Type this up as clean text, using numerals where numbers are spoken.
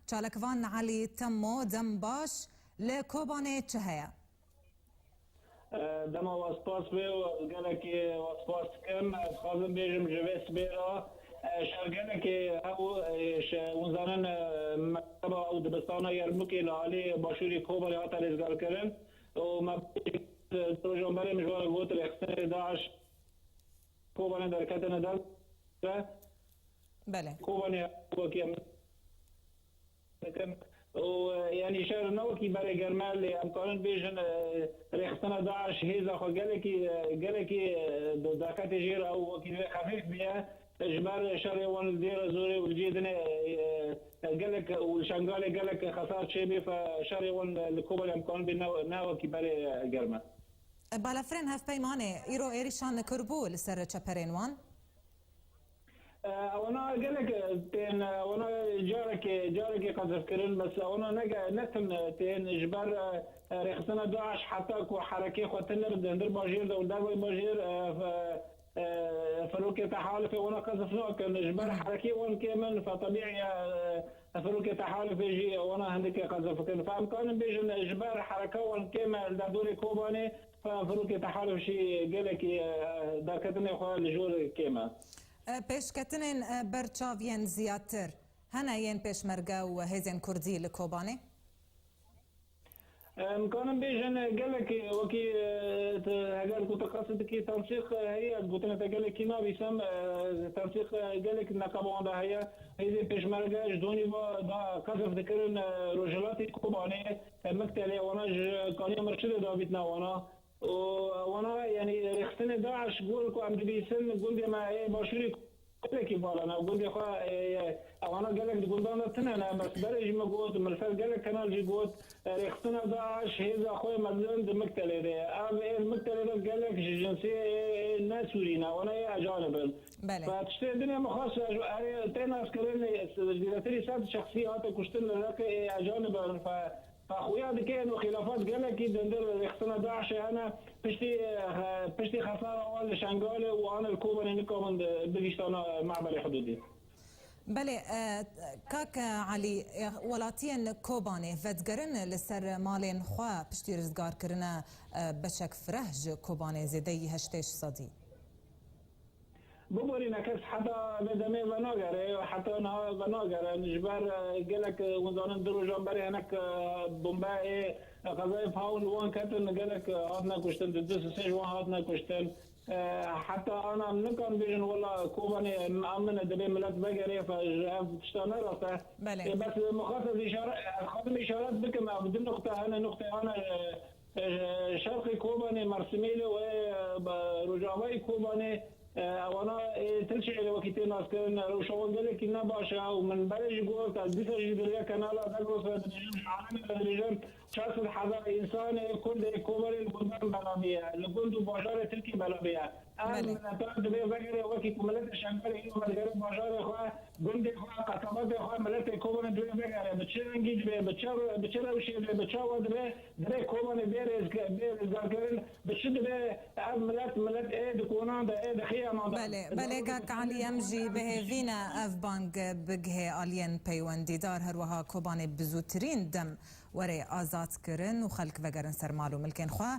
چالکوان علی تمو دم باش لکوبانه چه هیا؟ دما واسپاس به و گلکی واسپاس کم خواهم بیجم جویس بیرا شرگنه که او اونزانن مکتب او دبستان یرموکی لحالی باشوری کوبانی ها تلیزگار کرن و مبید جنبالی مجوار گوت رخصن داعش کوبانی در کتن دل بله کوبانی وکی و يعني شهر نوكي بري جرمال امكان بيجن ريختنا داعش هيزا خو جالكي داكات جير او كي خفيف بها اجبار شهر وان دير زوري والجيدنا قالك والشنغالي قالك خسارة شيبي فشهر وان الكوبا الامكان بناوكي بري جرمال بالافرين هف بيمانه ايرو ايريشان كربو لسر تشابرينوان وانا اقول لك تين وانا جارك قد ذكرن بس وانا نتن تين اجبار رخصنا داعش حتى كو حركه خوتنا بدندر باجير دول باجير فروك تحالف وانا قذفنا كان اجبار حركي وان كمان فطبيعي فروك تحالف يجي وانا عندك قذف كان فامكان بيجن اجبار حركه وان كمان دوري كوباني ففروك تحالف شيء قال لك داكتني خو الجور كيما پیش کتنین برچاوین زیادتر هنه ین پیش مرگه و هزین کردی لکوبانه؟ امكان بيجن قال لك وكي قال كنت قصد كي تنسيق هي قلت لك قال لك ما بيسم تنسيق قال لك نقابه عندها هي بيش مرجع جدوني دا قصف ذكرن رجلاتي كوباني مكتلي وانا كان مرشد دابتنا وانا يعني رختنا داعش قول لكم عم بيسن قول ما ايه باشوري لك يبال انا قلت يا اخويا وانا قال لك قلت انا انا بس برج ما قلت من الفرق قال لك كانال جي قلت رختنا داعش هذا اخويا مدن المكتله ده المكتله ده قال لك جنسيه الناس سورينا وانا اجانب فتشتري الدنيا مخاص تين عسكريين ديرتري سات شخصيات كشتن لك اجانب فاخويا كانوا خلافات قال لك دندر رختنا داعش انا بشتي خساره ولا شنغاله وانا الكوباني نكون بقيشتان معبر حدودي بله كاك علي ولاتين كوباني فتقرن لسر مالين خوا بشتي رزقار كرنا بشك فرهج كوباني زيدي هشتيش صدي ببوري نكس حتى بدمي بناغر حتى انا بناغر نجبر قالك وزان دروجان بري هناك بومباي قذايف هاون وان كاتن قالك هاتنا كشتن تدس سيج وان هاتنا كشتن حتى انا نكن بيجن ولا كوباني امن دبي ملات بقري فاشتانا راسه بس مخاطب اشارات بك ما بدون نقطه انا نقطه انا شرقي كوباني مرسميلي ورجاوي كوباني وانا تلشي على وقتين عسكرين وشغل ذلك إنه باشا ومن بلج قلت الدفاع جدرية كنالا تقرص الرجال عالمي الرجال شخص الحضارة إنسان كل كوبري البلدان بلابية لكنت باشارة تلكي بلابية أنا نتعد بيه بقري وقت ملت الشنقل إنه ملقري باشارة إخوة قلت إخوة قطبات إخوة ملت كوبري دوية بقري بتشرنجيج بيه بتشروشي بيه بتشاود بيه دري كوبري بيرز قاركرين بتشد بيه ملت إيه دكونان ده إيه دخية بله كاك علي يمجي به فينا اف بانك بجه الين بيوندي دار هروها كوباني بزوترين دم وري آزاد كرن وخلق وگرن سر مالو ملكين خوا